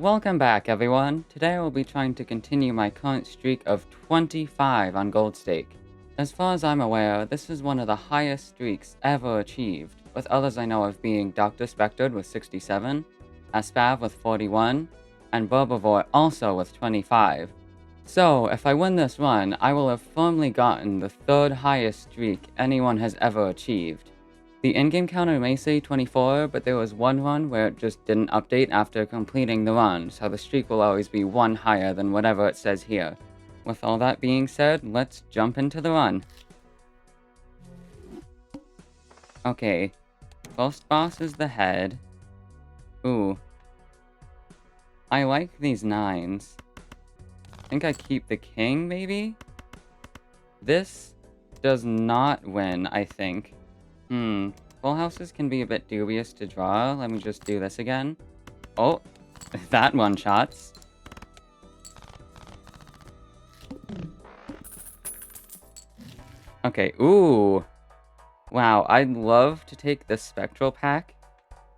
Welcome back, everyone. Today I will be trying to continue my current streak of 25 on Gold Stake. As far as I'm aware, this is one of the highest streaks ever achieved, with others I know of being DrSpectred with 67, espaV with 41, and Birbivore also with 25. So, if I win this run, I will have firmly gotten the third highest streak anyone has ever achieved. The in-game counter may say 24, but there was one run where it just didn't update after completing the run, so the streak will always be one higher than whatever it says here. With all that being said, let's jump into the run. Okay, first boss is the head. Ooh. I like these 9s. I think I keep the king, maybe? This does not win, I think. Full houses can be a bit dubious to draw. Let me just do this again. Oh, that one-shots. Okay, ooh. Wow, I'd love to take the Spectral pack,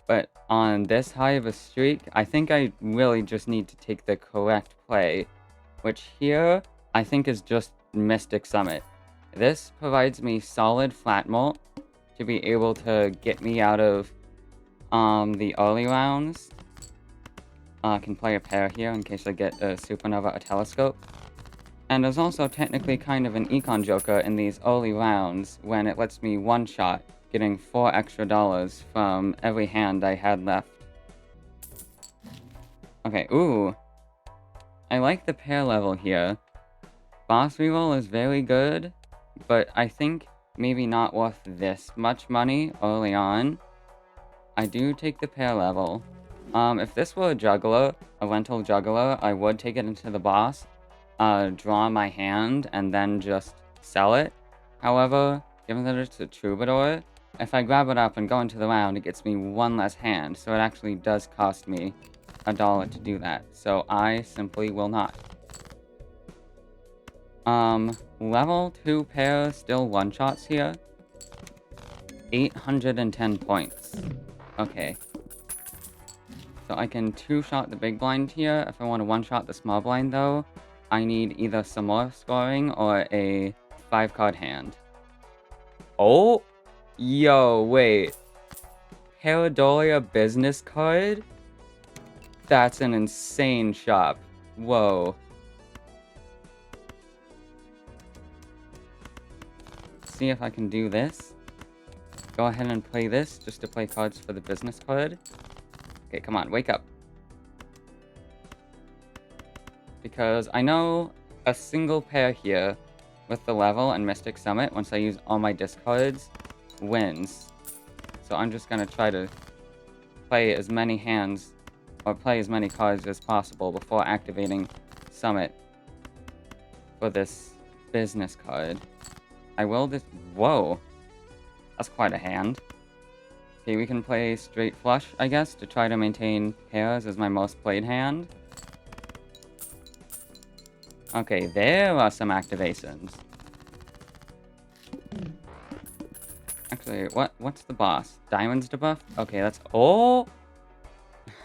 but on this high of a streak, I think I really just need to take the correct play, which here, I think is just Mystic Summit. This provides me solid flat mult to be able to get me out of the early rounds. I can play a pair here in case I get a Supernova, a Telescope. And there's also technically kind of an Econ Joker in these early rounds when it lets me one-shot, getting $4 extra from every hand I had left. Okay, ooh. I like the pair level here. Boss reroll is very good, but I think maybe not worth this much money early on. I do take the pair level. If this were a juggler, a rental juggler, I would take it into the boss, draw my hand, and then just sell it. However, given that it's a troubadour, if I grab it up and go into the round, it gets me one less hand, so it actually does cost me $1 to do that. So I simply will not. Level 2 pair still one-shots here. 810 points. Okay. So I can two-shot the big blind here. If I want to one-shot the small blind, though, I need either some more scoring or a 5-card hand. Oh! Yo, wait. Paradolia business card? That's an insane shop. Whoa. See if I can do this. Go ahead and play this just to play cards for the business card. Okay, come on, wake up. Because I know a single pair here with the level and Mystic Summit, once I use all my discards, wins. So I'm just gonna try to play as many hands or play as many cards as possible before activating Summit for this business card. I will just... Whoa. That's quite a hand. Okay, we can play straight flush, I guess, to try to maintain pairs as my most played hand. Okay, there are some activations. Actually, what's the boss? Diamonds debuff? Okay, that's... Oh!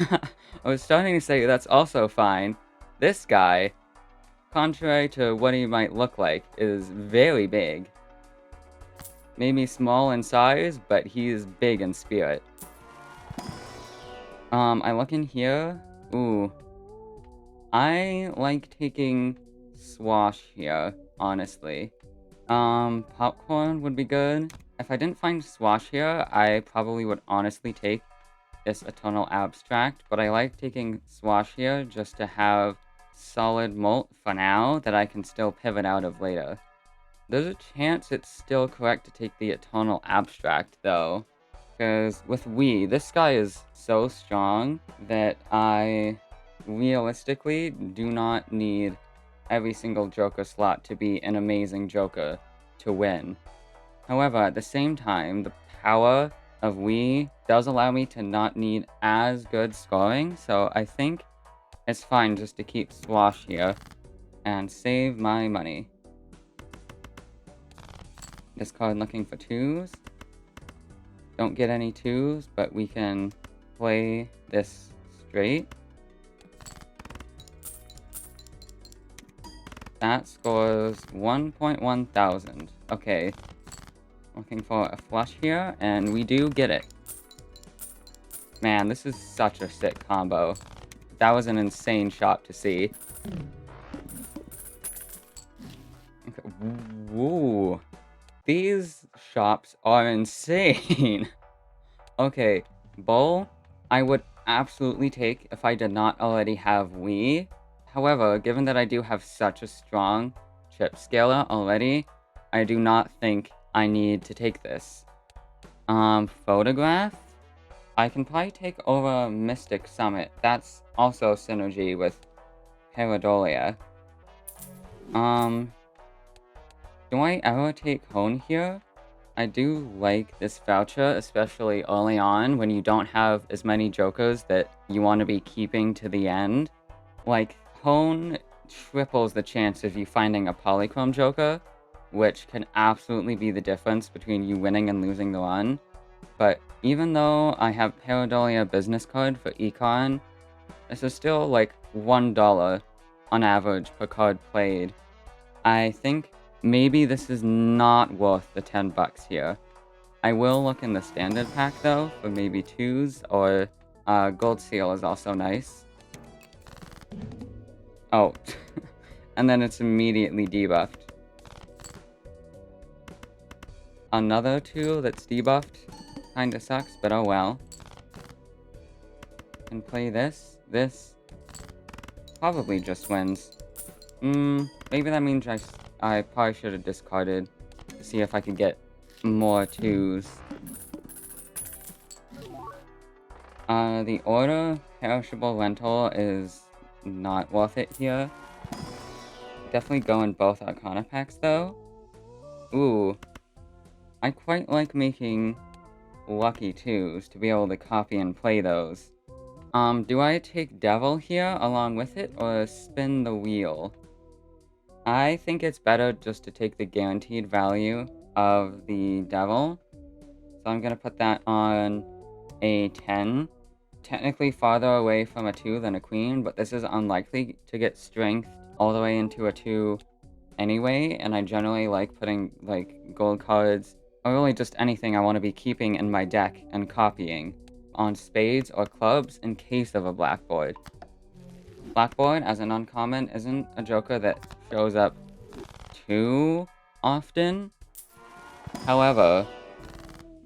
I was starting to say that's also fine. This guy, contrary to what he might look like, is very big. Maybe small in size, but he is big in spirit. I look in here. Ooh. I like taking Swash here, honestly. Popcorn would be good. If I didn't find Swash here, I probably would honestly take this Eternal Abstract, but I like taking Swash here just to have solid mult for now that I can still pivot out of later. There's a chance it's still correct to take the Eternal Abstract, though. Because with Wii, this guy is so strong that I realistically do not need every single Joker slot to be an amazing Joker to win. However, at the same time, the power of Wii does allow me to not need as good scoring, so I think it's fine just to keep Swash here and save my money. Discard looking for 2s. Don't get any 2s, but we can play this straight. That scores 1.1 thousand. Okay. Looking for a flush here, and we do get it. Man, this is such a sick combo. That was an insane shot to see. Okay. Woo. These shops are insane. Okay, Bull, I would absolutely take if I did not already have Wii. However, given that I do have such a strong chip scaler already, I do not think I need to take this. Photograph? I can probably take over Mystic Summit. That's also synergy with Paradolia. Do I ever take Hone here? I do like this voucher, especially early on when you don't have as many jokers that you want to be keeping to the end. Like, Hone triples the chance of you finding a Polychrome joker, which can absolutely be the difference between you winning and losing the run. But even though I have Paradolia business card for Econ, this is still like $1 on average per card played. I think maybe this is not worth the 10 bucks here. I will look in the standard pack though for maybe 2s, or Gold Seal is also nice. Oh, and then it's immediately debuffed. Another 2 that's debuffed kinda sucks, but oh well. Can play this. This probably just wins. Maybe that means I probably should have discarded to see if I could get more 2s. The Order Perishable Rental is not worth it here. Definitely go in both Arcana packs though. Ooh. I quite like making lucky 2s to be able to copy and play those. Do I take Devil here along with it, or spin the wheel? I think it's better just to take the guaranteed value of the Devil. So I'm gonna put that on a 10. Technically farther away from a 2 than a Queen, but this is unlikely to get strength all the way into a 2 anyway, and I generally like putting, like, gold cards, or really just anything I want to be keeping in my deck and copying on spades or clubs in case of a blackboard. Blackboard, as an uncommon, isn't a joker that shows up too often. However,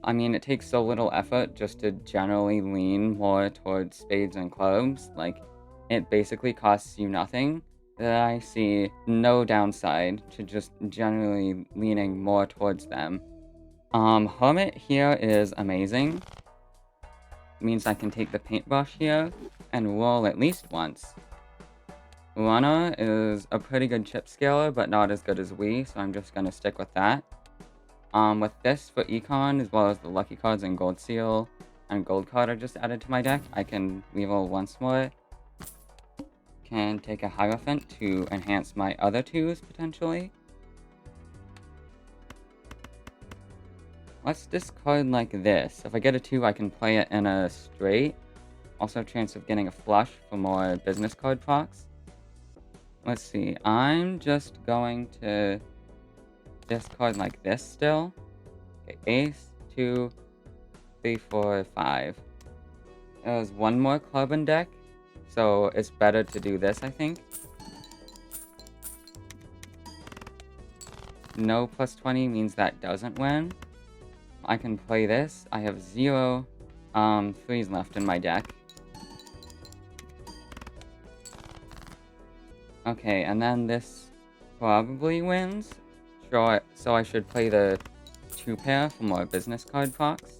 I mean, it takes so little effort just to generally lean more towards spades and clubs. Like, it basically costs you nothing, that I see no downside to just generally leaning more towards them. Hermit here is amazing. Means I can take the paintbrush here and roll at least once. Runner is a pretty good chip scaler, but not as good as Wii, so I'm just gonna stick with that. With this for Econ, as well as the Lucky Cards and Gold Seal and Gold Card I just added to my deck, I can reroll once more. Can take a Hierophant to enhance my other 2s, potentially. Let's discard like this. If I get a 2, I can play it in a straight. Also, chance of getting a flush for more business card procs. Let's see. I'm just going to discard like this still. Okay, ace, 2, 3, 4, 5. There's one more club in deck, so it's better to do this, I think. No plus 20 means that doesn't win. I can play this. I have 0 3s left in my deck. Okay, and then this probably wins. Sure, so I should play the 2 pair for more business card procs.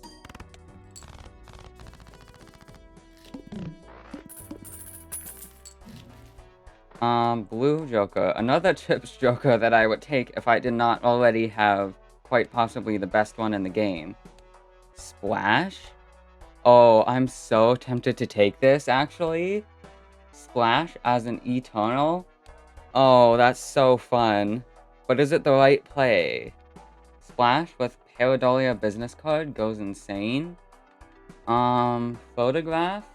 Blue Joker. Another chips joker that I would take if I did not already have quite possibly the best one in the game. Splash? Oh, I'm so tempted to take this, actually. Splash as an Eternal? Oh, that's so fun. But is it the right play? Splash with Paradolia business card goes insane. Photograph?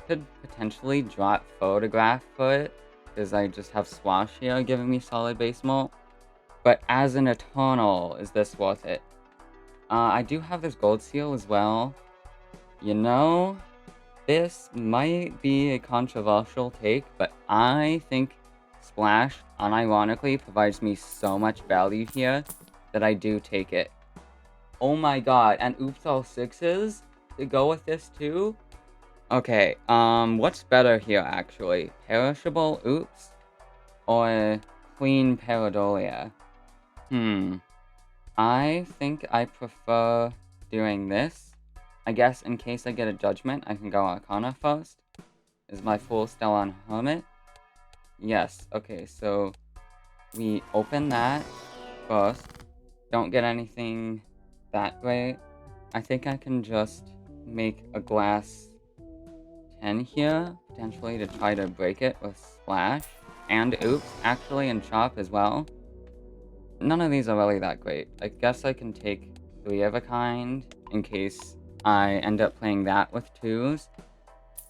Could potentially drop Photograph for it. because I just have Swash here giving me solid base molt. But as an Eternal, is this worth it? I do have this Gold Seal as well. You know, this might be a controversial take, but I think Splash, unironically, provides me so much value here that I do take it. Oh my god, and Oops All Sixes to go with this too? Okay, what's better here actually? Perishable Oops or Clean Pareidolia? I think I prefer doing this. I guess in case I get a judgment, I can go Arcana first. Is my full Stellan Hermit? Yes, okay, so we open that first. Don't get anything that great. I think I can just make a glass 10 here, potentially to try to break it with Splash. And Oops, actually, and Chop as well. None of these are really that great. I guess I can take 3 of a kind in case I end up playing that with 2s.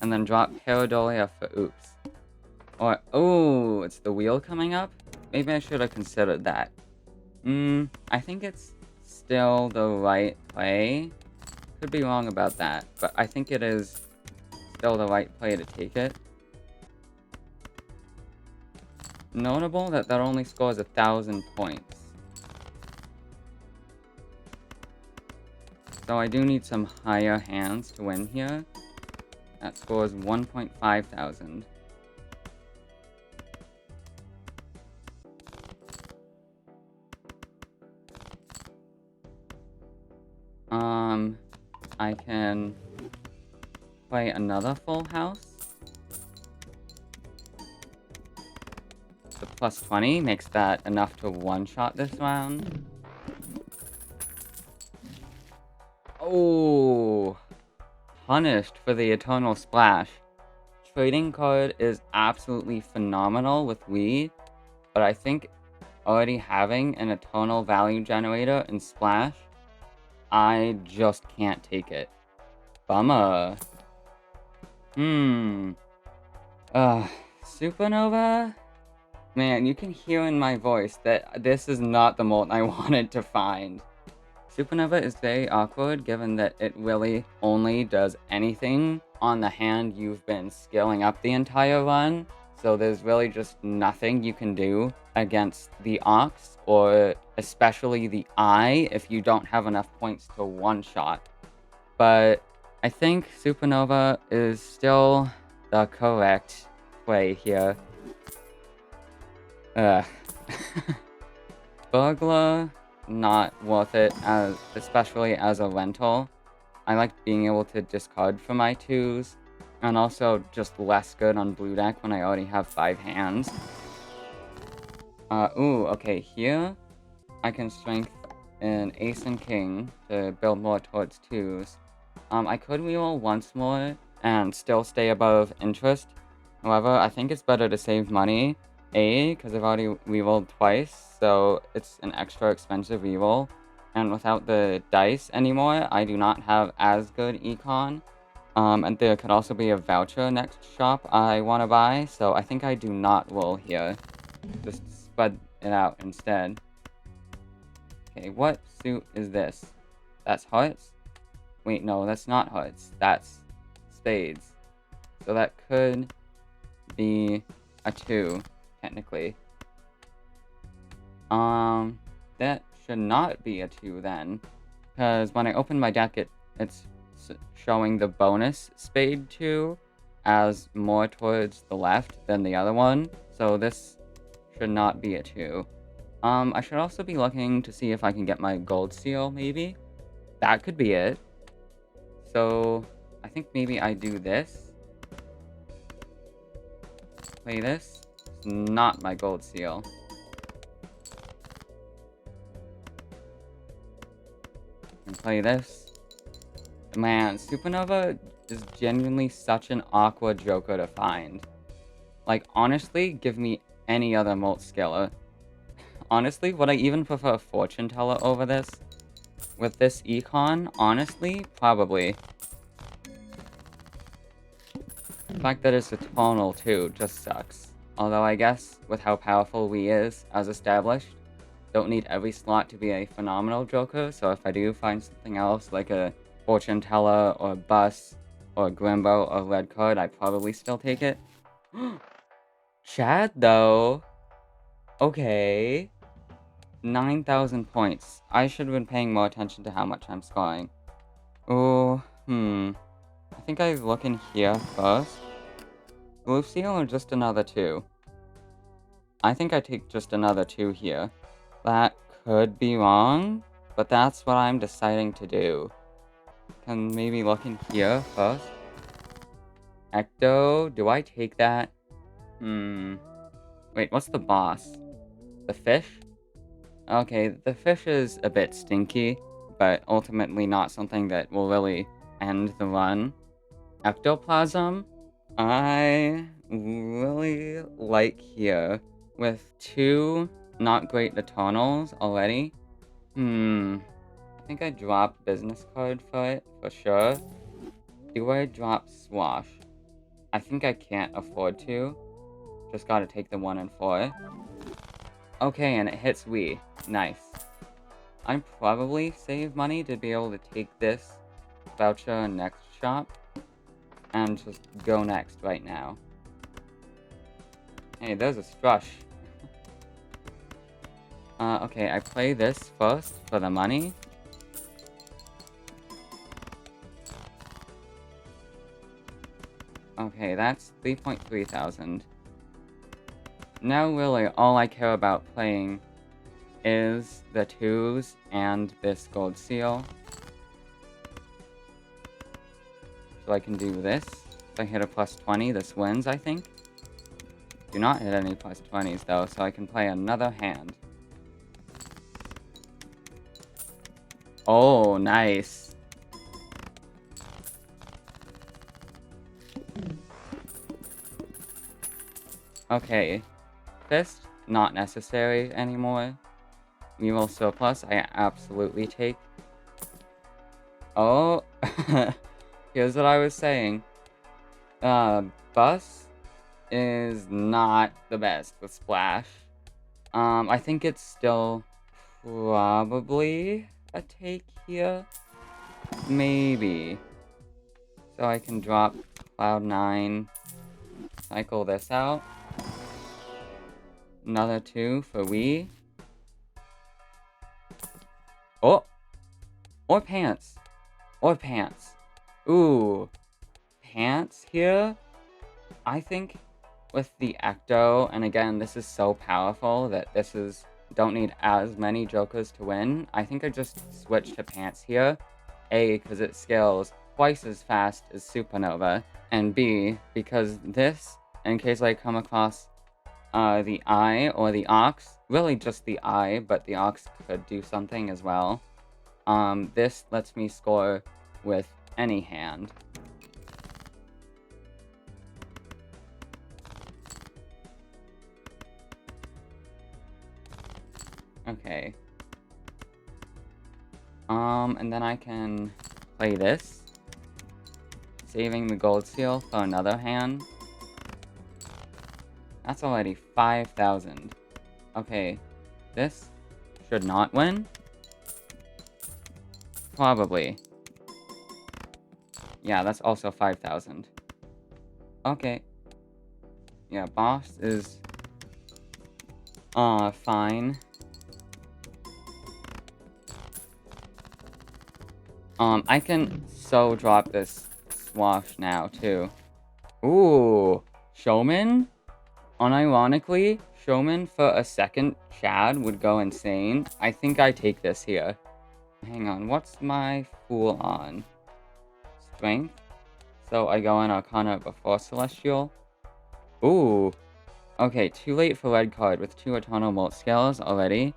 And then drop Pareidolia for Oops. Or, oh, it's the wheel coming up? Maybe I should have considered that. I think it's still the right play. Could be wrong about that, but I think it is still the right play to take it. Notable that only scores 1,000 points. So I do need some higher hands to win here. That scores 1,500. I can play another full house. The plus 20 makes that enough to one-shot this round. Oh, punished for the Eternal Splash. Trading card is absolutely phenomenal with Wii, but I think already having an Eternal Value Generator in Splash, I just can't take it. Bummer. Supernova? Man, you can hear in my voice that this is not the molt I wanted to find. Supernova is very awkward given that it really only does anything on the hand you've been scaling up the entire run. So there's really just nothing you can do against the Ox, or especially the Eye, if you don't have enough points to one-shot. But I think Supernova is still the correct play here. Burglar, not worth it, especially as a rental. I like being able to discard for my 2s, and also just less good on blue deck when I already have 5 hands. Okay, here I can strength an Ace and King to build more towards 2s. I could reroll once more and still stay above interest. However, I think it's better to save money. A, because I've already rerolled twice, so it's an extra expensive reroll. And without the dice anymore, I do not have as good econ. And there could also be a voucher next shop I want to buy, so I think I do not roll here. Just spread it out instead. Okay, what suit is this? That's hearts? Wait, no, that's not hearts. That's spades. So that could be a 2, technically. That should not be a 2 then. Because when I open my deck, it's showing the bonus spade 2 as more towards the left than the other one. So this should not be a 2. I should also be looking to see if I can get my gold seal, maybe. That could be it. So I think maybe I do this. Play this. It's not my gold seal. And play this. Man, Supernova is genuinely such an awkward joker to find. Like, honestly, give me any other molt scaler. Honestly, would I even prefer Fortune Teller over this? With this econ, honestly, probably. The fact that it's a tonal too just sucks. Although I guess, with how powerful Wii is, as established, don't need every slot to be a phenomenal joker, so if I do find something else, like a fortune teller, or bus, or Grimbo, or red card, I'd probably still take it. Chad, though? Okay. 9,000 points. I should have been paying more attention to how much I'm scoring. Oh, I think I look in here first. Blue seal or just another 2? I think I take just another 2 here. That could be wrong, but that's what I'm deciding to do. Can maybe look in here first. Ecto, do I take that? Wait, what's the boss? The fish? Okay, the fish is a bit stinky, but ultimately not something that will really end the run. Ectoplasm? I really like here. With 2 not great Eternals already. I think I drop business card for it, for sure. Do I drop Swash? I think I can't afford to. Just gotta take the 1 and 4. Okay, and it hits Wii. Nice. I probably save money to be able to take this voucher next shop. And just go next right now. Hey, there's a Strush. Okay, I play this first for the money. Okay, that's 3.3 thousand. Now really, all I care about playing is the 2s and this gold seal. So I can do this. If I hit a plus 20, this wins, I think. Do not hit any plus 20s though, so I can play another hand. Oh, nice. Okay. Fist, not necessary anymore. Reroll surplus, I absolutely take. Oh, here's what I was saying. Bus is not the best with Splash. I think it's still probably a take here. Maybe. So I can drop Cloud9, cycle this out. Another 2 for Wii. Oh! Or pants. Or pants. Ooh. Pants here? I think with the Ecto, and again, this is so powerful that this is... don't need as many jokers to win. I think I just switch to pants here. A, because it scales twice as fast as Supernova. And B, because this, in case I come across the Eye or the Ox, really just the Eye, but the Ox could do something as well. This lets me score with any hand. Okay. And then I can play this, saving the gold seal for another hand. That's already 5,000. Okay, this should not win. Probably. Yeah, that's also 5,000. Okay. Yeah, boss is fine. I can so drop this Swash now, too. Ooh, Showman? Unironically, Showman for a second Chad would go insane. I think I take this here. Hang on, what's my Fool on? Strength? So I go in Arcana before Celestial. Ooh. Okay, too late for red card with 2 Eternal Molt Scales already.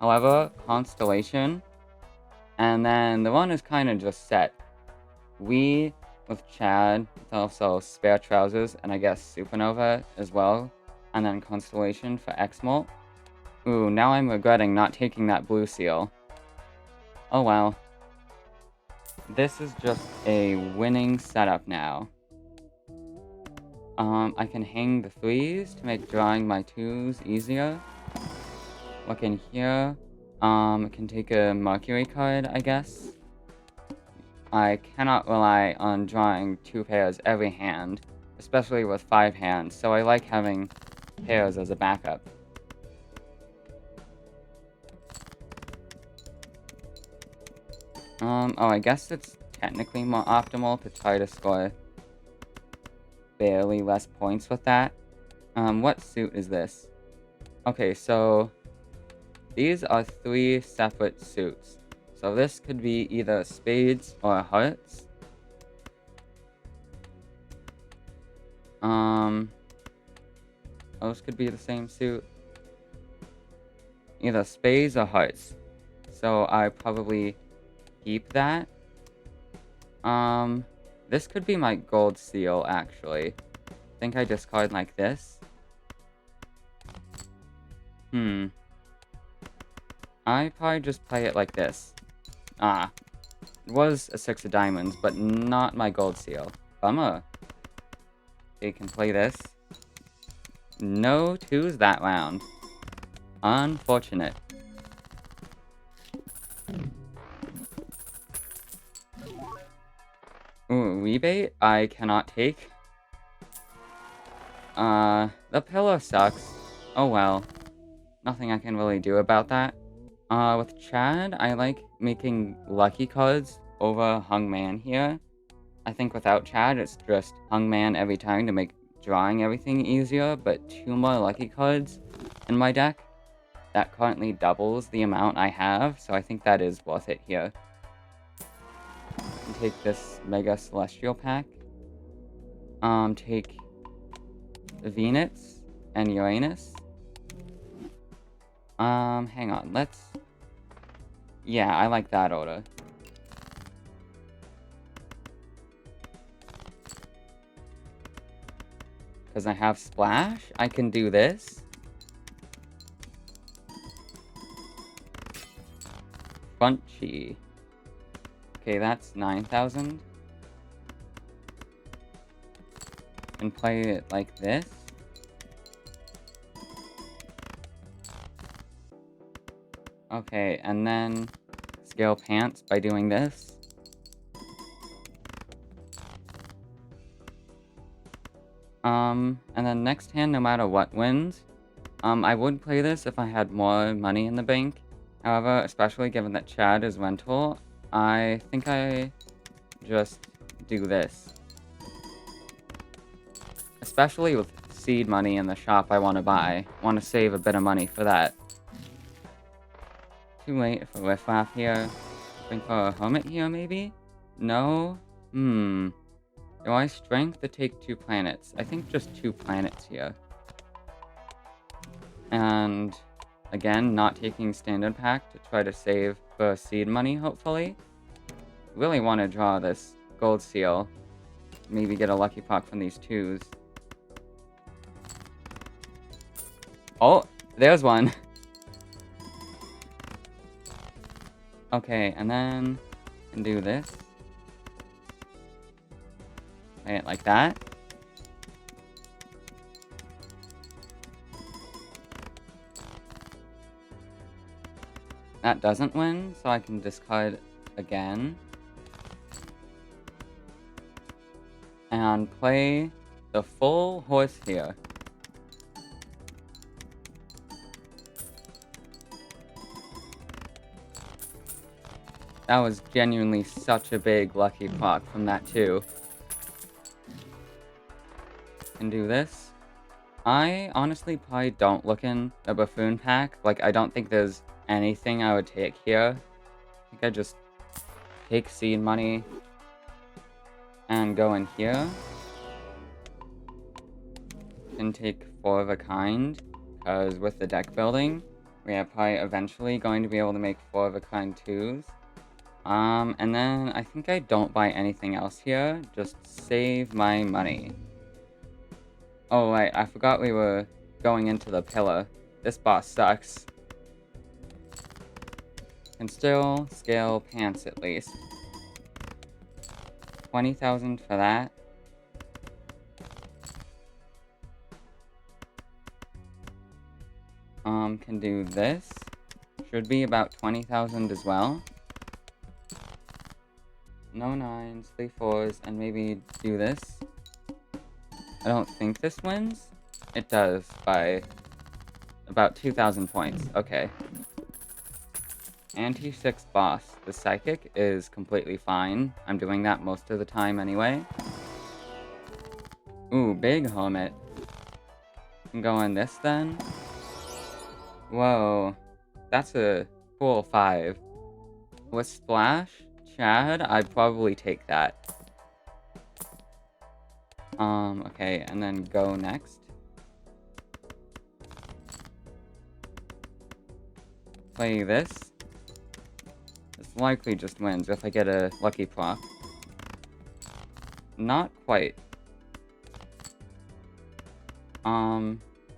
However, Constellation. And then the one is kind of just set. We, with Chad, with also Spare Trousers, and I guess Supernova as well. And then Constellation for X-Molt. Ooh, now I'm regretting not taking that blue seal. Oh well. This is just a winning setup now. I can hang the 3s to make drawing my 2s easier. Look in here. I can take a Mercury card, I guess. I cannot rely on drawing 2 pairs every hand, especially with 5 hands, so I like having pairs as a backup. Oh, I guess it's technically more optimal to try to score barely less points with that. What suit is this? Okay, so these are 3 separate suits. So this could be either spades or hearts. Those could be the same suit. Either spades or hearts. So I probably keep that. This could be my gold seal, actually. I think I discard like this. I probably just play it like this. It was a 6 of diamonds, but not my gold seal. Bummer. They can play this. No 2s that round. Unfortunate. Ooh, rebate? I cannot take. The pillow sucks. Oh well. Nothing I can really do about that. With Chad, I like making lucky cards over Hung Man here. I think without Chad, it's just Hung Man every time to make drawing everything easier, but 2 more lucky cards in my deck. That currently doubles the amount I have, so I think that is worth it here. Take this Mega Celestial pack. Take Venus and Uranus. Hang on, let's... Yeah, I like that order. Because I have Splash, I can do this. Crunchy. Okay, that's 9,000. And play it like this. Okay, and then scale pants by doing this. And then next hand, no matter what wins. I would play this if I had more money in the bank. However, especially given that Chad is rental, I think I just do this. Especially with seed money in the shop I want to buy. Want to save a bit of money for that. Too late for Riffraff here. Looking for a Hermit here, maybe? No? Do I strength to take 2 planets? I think just 2 planets here. And again, not taking standard pack to try to save for seed money, hopefully. Really want to draw this gold seal. Maybe get a lucky puck from these 2s. Oh, there's one. Okay, and then I can do this. Play it like that. That doesn't win, so I can discard again. And play the full horse here. That was genuinely such a big lucky proc from that too. Can do this. I honestly probably don't look in the buffoon pack. Like, I don't think there's anything I would take here. I think I just take seed money and go in here. And take 4 of a kind, because with the deck building, we are probably eventually going to be able to make 4 of a kind 2s. And then I think I don't buy anything else here, just save my money. Oh right, I forgot we were going into the pillar. This boss sucks. Can still scale pants at least. 20,000 for that. Can do this. Should be about 20,000 as well. No 9s, 3 4s, and maybe do this. I don't think this wins. It does by about 2,000 points. Okay. Anti-6 boss. The psychic is completely fine. I'm doing that most of the time anyway. Ooh, big helmet. Can go in this then. Whoa. That's a cool 5. With Splash, Chad, I'd probably take that. Okay, and then go next. Play this. This likely just wins if I get a lucky proc. Not quite.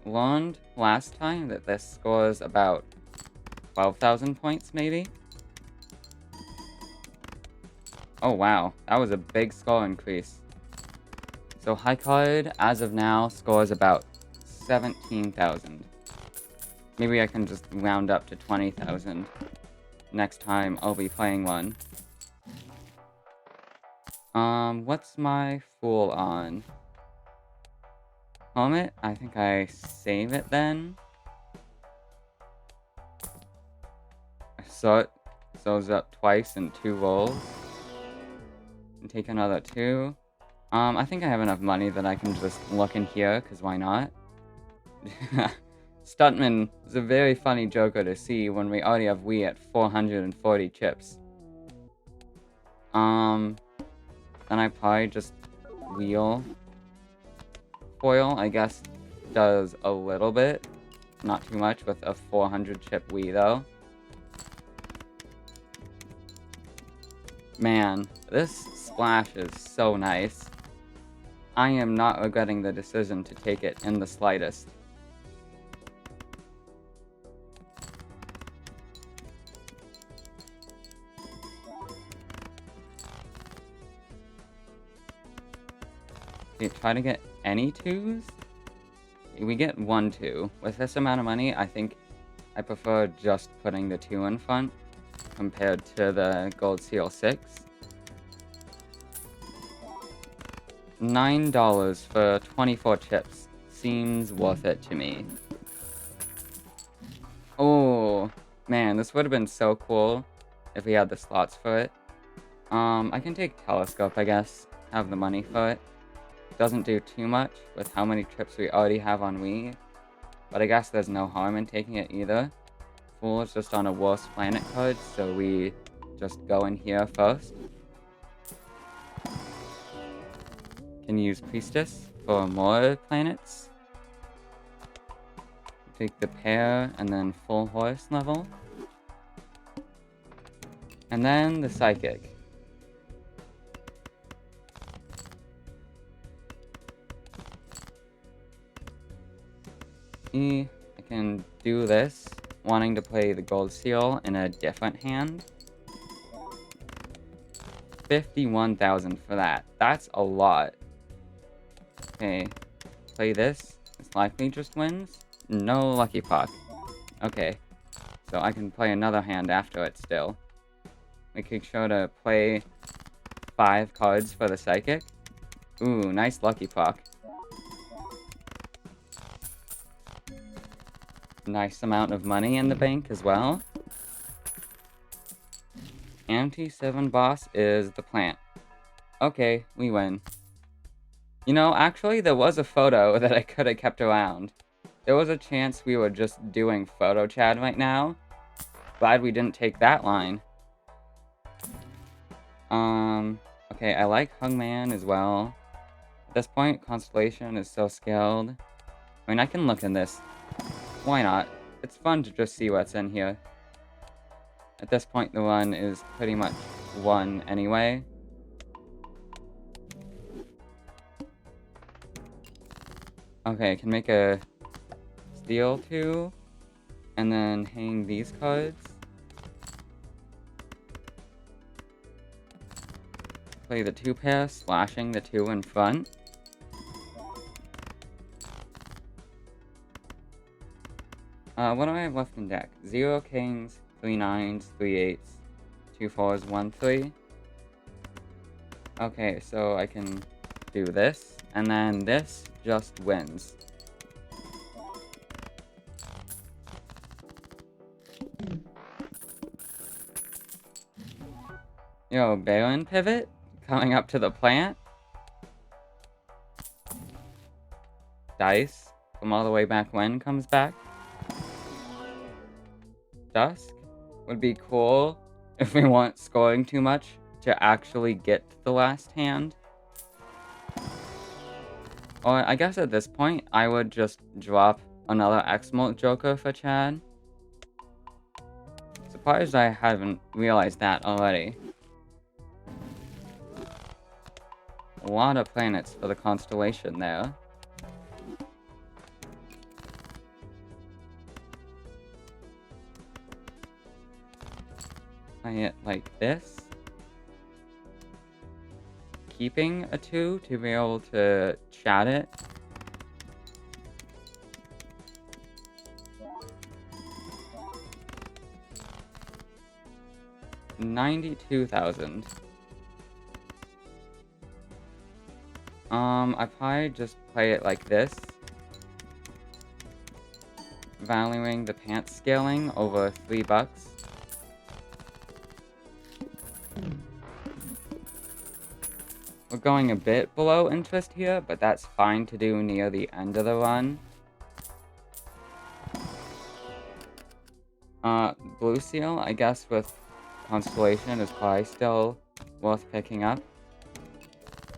Learned last time that this scores about 12,000 points, maybe? Oh wow, that was a big score increase. So high card, as of now, scores about 17,000. Maybe I can just round up to 20,000. Next time I'll be playing one. What's my Fool on? Helmet? I think I save it then. I saw it. Shows up twice in 2 rolls. And take another 2. I think I have enough money that I can just look in here, because why not? Stuntman is a very funny joker to see when we already have Wii at 440 chips. Then I probably just wheel. Foil, I guess, does a little bit. Not too much with a 400 chip Wii, though. Man, this splash is so nice. I am not regretting the decision to take it in the slightest. Okay, try to get any 2s? We get 1 2. With this amount of money, I think I prefer just putting the 2 in front compared to the Gold Seal 6. $9 for 24 chips seems worth it to me. Oh, man, this would have been so cool if we had the slots for it. I can take Telescope, I guess. Have the money for it. Doesn't do too much with how many trips we already have on Wii. But I guess there's no harm in taking it either. Fool is just on a worse planet card, so we just go in here first. Can use Priestess for more planets. Take the pair and then full horse level. And then the psychic. I can do this, wanting to play the Gold Seal in a different hand. 51,000 for that. That's a lot. Okay, play this. This likely just wins. No lucky puck. Okay, so I can play another hand after it still. Making sure to play 5 cards for the psychic. Ooh, nice lucky puck. Nice amount of money in the bank as well. Anti-7 boss is the plant. Okay, we win. You know, actually, there was a photo that I could have kept around. There was a chance we were just doing photo chat right now. Glad we didn't take that line. Okay, I like Hungman as well. At this point, Constellation is so skilled. I mean, I can look in this. Why not? It's fun to just see what's in here. At this point, the run is pretty much won anyway. Okay, I can make a Steel 2, and then hang these cards. Play the 2 pair, splashing the 2 in front. What do I have left in deck? 0 kings, 3 nines, 3 eights, 2 fours, 1 3. Okay, so I can do this, and then this just wins. Yo, Balin pivot? Coming up to the plant? Dice from all the way back when comes back? Dusk would be cool if we weren't scoring too much to actually get to the last hand. Or I guess at this point, I would just drop another X-Molt Joker for Chad. Surprised I haven't realized that already. A lot of planets for the constellation there. Play it like this. Keeping a 2 to be able to chat it. $92,000. I probably just play it like this. Valuing the pants scaling over $3. We're going a bit below interest here, but that's fine to do near the end of the run. Blue Seal, I guess with Constellation is probably still worth picking up.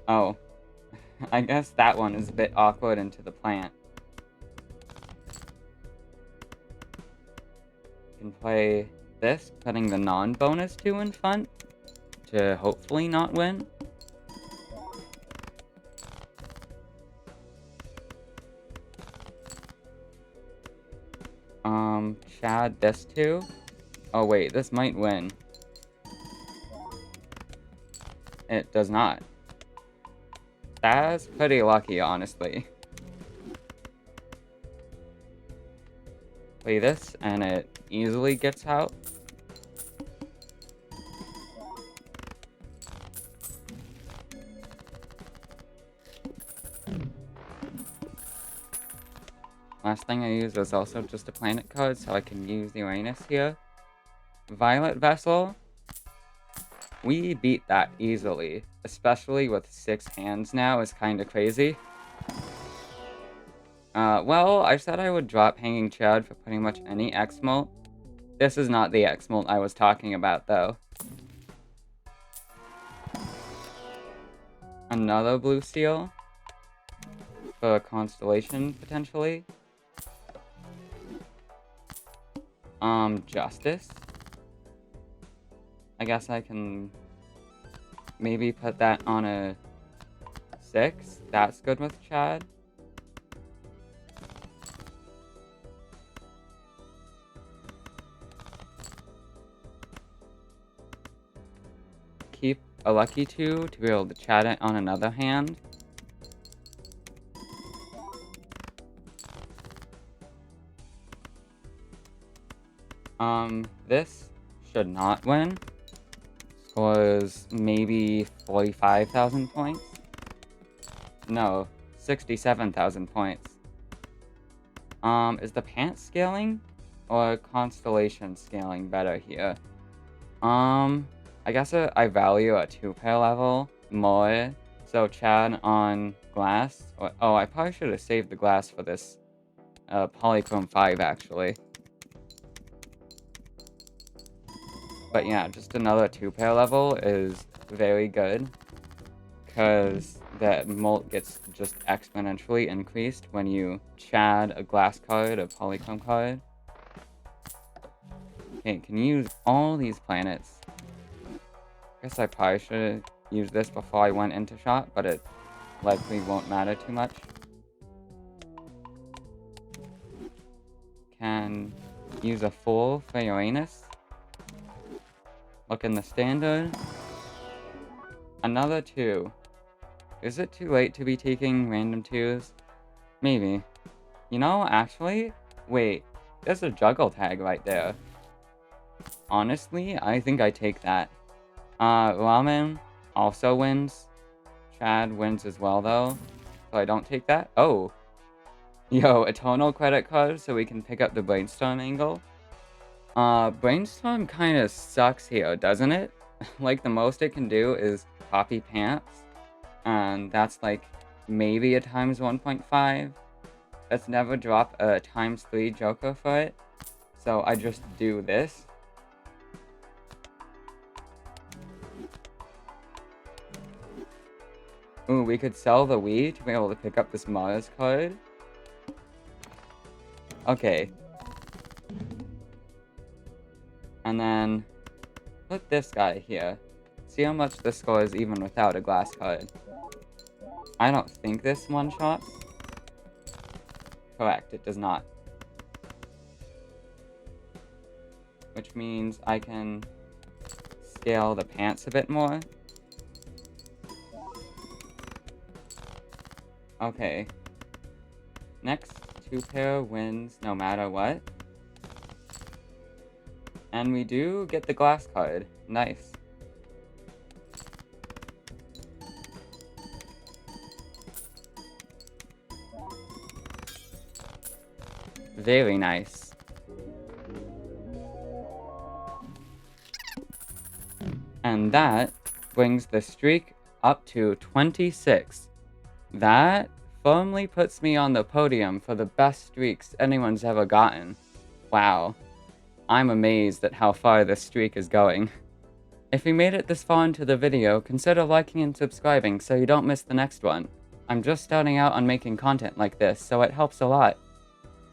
Oh, I guess that one is a bit awkward into the plant. Can play this, putting the non-bonus 2 in front to hopefully not win. Chad this 2. Oh wait, this might win. It does not. That's pretty lucky, honestly. Play this, and it easily gets out. Last thing I used was also just a planet card, so I can use the Uranus here. Violet Vessel. We beat that easily, especially with 6 hands now is kinda crazy. Well, I said I would drop Hanging Chad for pretty much any X-Molt. This is not the X-Molt I was talking about, though. Another Blue Seal. For Constellation, potentially. Justice. I guess I can maybe put that on a 6. That's good with Chad. Keep a lucky 2 to be able to chat it on another hand. This should not win. Scores maybe 45,000 points. No, 67,000 points. Is the pants scaling or constellation scaling better here? I guess I value a 2-pair level more. So Chad on glass. Oh, I probably should have saved the glass for this Polychrome 5 actually. But yeah, just another 2-pair level is very good. Because the molt gets just exponentially increased when you Chad a glass card, a Polychrome card. Okay, can use all these planets. Guess I probably should have used this before I went into shot, but it likely won't matter too much. Can use a full for Uranus. Look in the standard. Another 2. Is it too late to be taking random 2s? Maybe. You know, actually, wait. There's a juggle tag right there. Honestly, I think I take that. Ramen also wins. Chad wins as well, though. So I don't take that. Oh. Yo, a tonal credit card so we can pick up the brainstorm angle. Brainstorm kind of sucks here, doesn't it? Like, the most it can do is copy pants. And that's like maybe a times 1.5. Let's never drop a times 3 joker for it. So I just do this. Ooh, we could sell the Wii to be able to pick up this Mars card. Okay. And then put this guy here. See how much this scores even without a glass card. I don't think this one-shots. Correct, it does not. Which means I can scale the pants a bit more. Okay. Next 2 pair wins no matter what. And we do get the glass card. Nice. Very nice. And that brings the streak up to 26. That firmly puts me on the podium for the best streaks anyone's ever gotten. Wow. I'm amazed at how far this streak is going. If you made it this far into the video, consider liking and subscribing so you don't miss the next one. I'm just starting out on making content like this, so it helps a lot.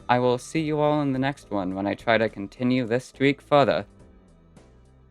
I will see you all in the next one when I try to continue this streak further.